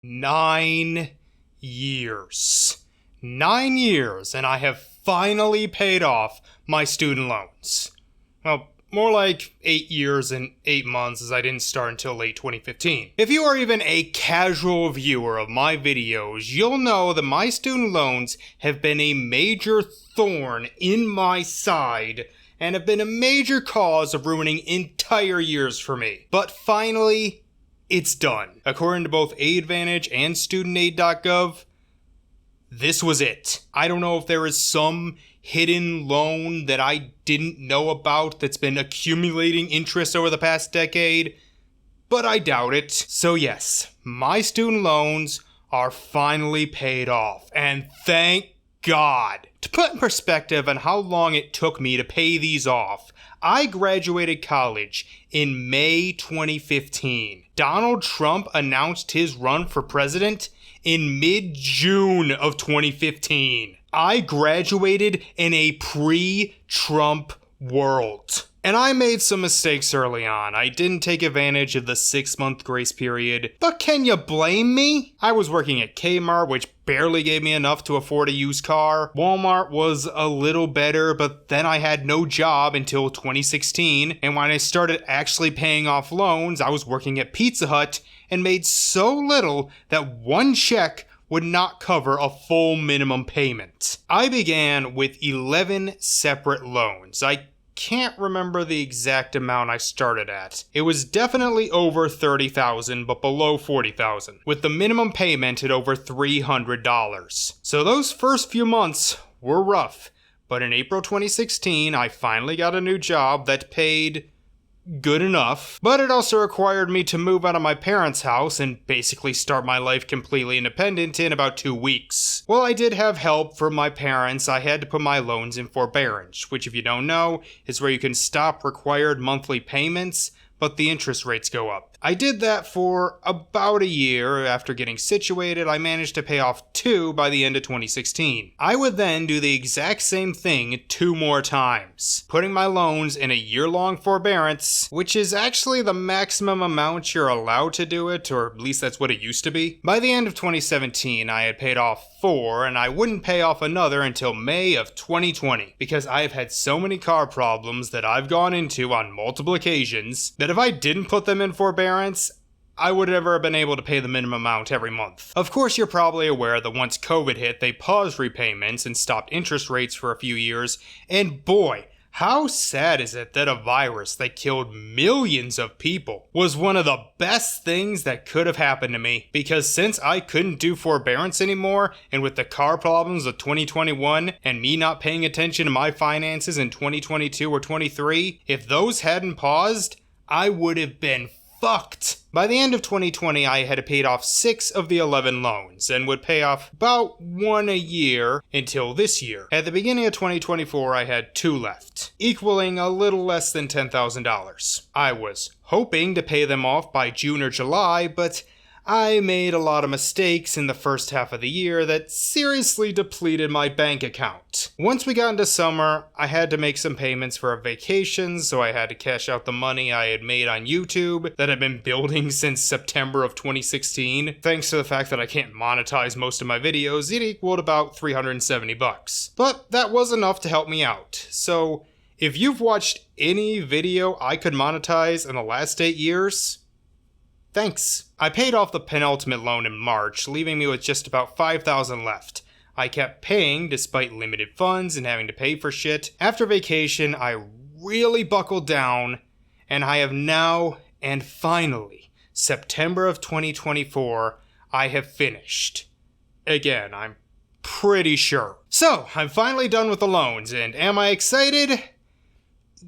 9 years. 9 years, and I have finally paid off my student loans. Well, more like 8 years and 8 months, as I didn't start until late 2015. If you are even a casual viewer of my videos, you'll know that my student loans have been a major thorn in my side and have been a major cause of ruining entire years for me. But finally, it's done. According to both AidVantage and StudentAid.gov, this was it. I don't know if there is some hidden loan that I didn't know about that's been accumulating interest over the past decade, but I doubt it. So yes, my student loans are finally paid off, and thank God. To put in perspective on how long it took me to pay these off, I graduated college in May 2015. Donald Trump announced his run for president in mid-June of 2015. I graduated in a pre-Trump world. And I made some mistakes early on. I didn't take advantage of the 6-month grace period. But can you blame me? I was working at Kmart, which barely gave me enough to afford a used car. Walmart was a little better, but then I had no job until 2016. And when I started actually paying off loans, I was working at Pizza Hut and made so little that one check would not cover a full minimum payment. I began with 11 separate loans. I can't remember the exact amount I started at. It was definitely over $30,000, but below $40,000, with the minimum payment at over $300. So those first few months were rough, but in April 2016, I finally got a new job that paid good enough, but it also required me to move out of my parents' house and basically start my life completely independent in about 2 weeks. While I did have help from my parents, I had to put my loans in forbearance, which if you don't know, is where you can stop required monthly payments, but the interest rates go up. I did that for about a year. After getting situated, I managed to pay off 2 by the end of 2016. I would then do the exact same thing 2 more times, putting my loans in a year-long forbearance, which is actually the maximum amount you're allowed to do it, or at least that's what it used to be. By the end of 2017, I had paid off 4, and I wouldn't pay off another until May of 2020, because I have had so many car problems that I've gone into on multiple occasions that if I didn't put them in forbearance, I would never have been able to pay the minimum amount every month. Of course, you're probably aware that once COVID hit, they paused repayments and stopped interest rates for a few years, and boy, how sad is it that a virus that killed millions of people was one of the best things that could have happened to me, because since I couldn't do forbearance anymore, and with the car problems of 2021 and me not paying attention to my finances in 2022 or 23, if those hadn't paused, I would have been fucked. By the end of 2020, I had paid off 6 of the 11 loans and would pay off about 1 a year until this year. At the beginning of 2024, I had 2 left, equaling a little less than $10,000. I was hoping to pay them off by June or July, but I made a lot of mistakes in the first half of the year that seriously depleted my bank account. Once we got into summer, I had to make some payments for a vacation, so I had to cash out the money I had made on YouTube that I've been building since September of 2016. Thanks to the fact that I can't monetize most of my videos, it equaled about $370. But that was enough to help me out. So if you've watched any video I could monetize in the last 8 years, thanks. I paid off the penultimate loan in March, leaving me with just about $5,000 left. I kept paying despite limited funds and having to pay for shit. After vacation, I really buckled down, and I have now, and finally, September of 2024, I have finished. Again, I'm pretty sure. So, I'm finally done with the loans, and am I excited?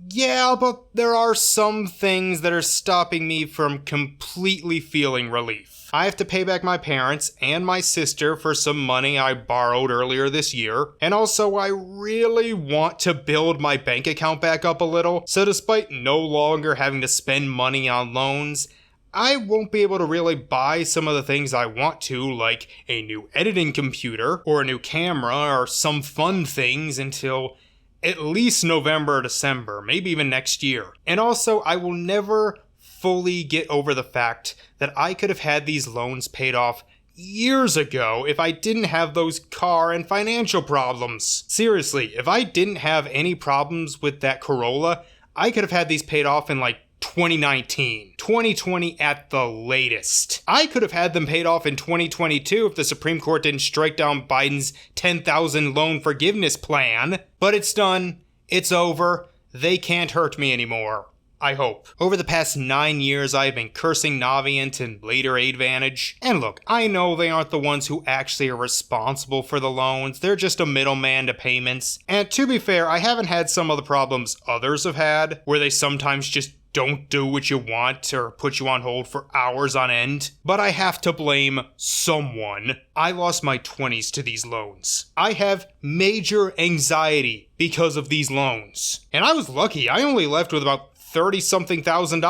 Yeah, but there are some things that are stopping me from completely feeling relief. I have to pay back my parents and my sister for some money I borrowed earlier this year, and also I really want to build my bank account back up a little, so despite no longer having to spend money on loans, I won't be able to really buy some of the things I want to, like a new editing computer, or a new camera, or some fun things until at least November or December, maybe even next year. And also, I will never fully get over the fact that I could have had these loans paid off years ago if I didn't have those car and financial problems. Seriously, if I didn't have any problems with that Corolla, I could have had these paid off in like 2019, 2020 at the latest. I could have had them paid off in 2022 if the Supreme Court didn't strike down Biden's 10,000 loan forgiveness plan. But it's done. It's over. They can't hurt me anymore. I hope. Over the past 9 years, I have been cursing Navient and later Aidvantage. And look, I know they aren't the ones who actually are responsible for the loans. They're just a middleman to payments. And to be fair, I haven't had some of the problems others have had, where they sometimes just don't do what you want or put you on hold for hours on end. But I have to blame someone. I lost my 20s to these loans. I have major anxiety because of these loans. And I was lucky. I only left with about $30-something thousand.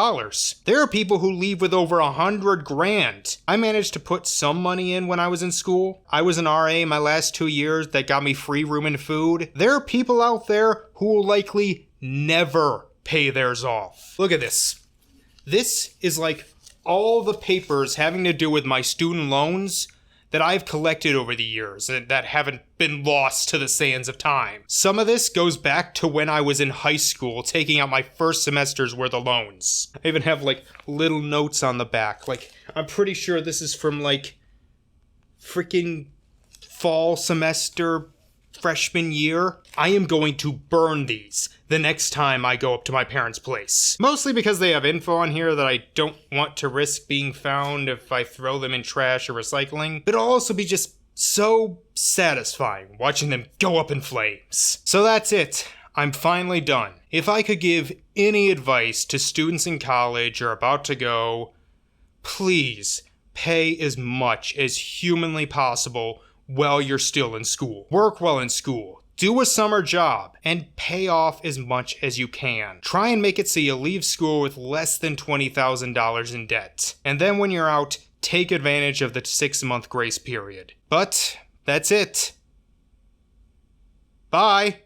There are people who leave with over $100,000. I managed to put some money in when I was in school. I was an RA my last 2 years that got me free room and food. There are people out there who will likely never pay theirs off. Look at this. This is like all the papers having to do with my student loans that I've collected over the years and that haven't been lost to the sands of time. Some of this goes back to when I was in high school taking out my first semester's worth of loans. I even have like little notes on the back. Like, I'm pretty sure this is from like freaking fall semester freshman year. I am going to burn these the next time I go up to my parents' place. Mostly because they have info on here that I don't want to risk being found if I throw them in trash or recycling. But it'll also be just so satisfying watching them go up in flames. So that's it. I'm finally done. If I could give any advice to students in college or about to go, please pay as much as humanly possible while you're still in school. Work while in school. Do a summer job and pay off as much as you can. Try and make it so you leave school with less than $20,000 in debt. And then when you're out, take advantage of the 6-month grace period. But that's it. Bye.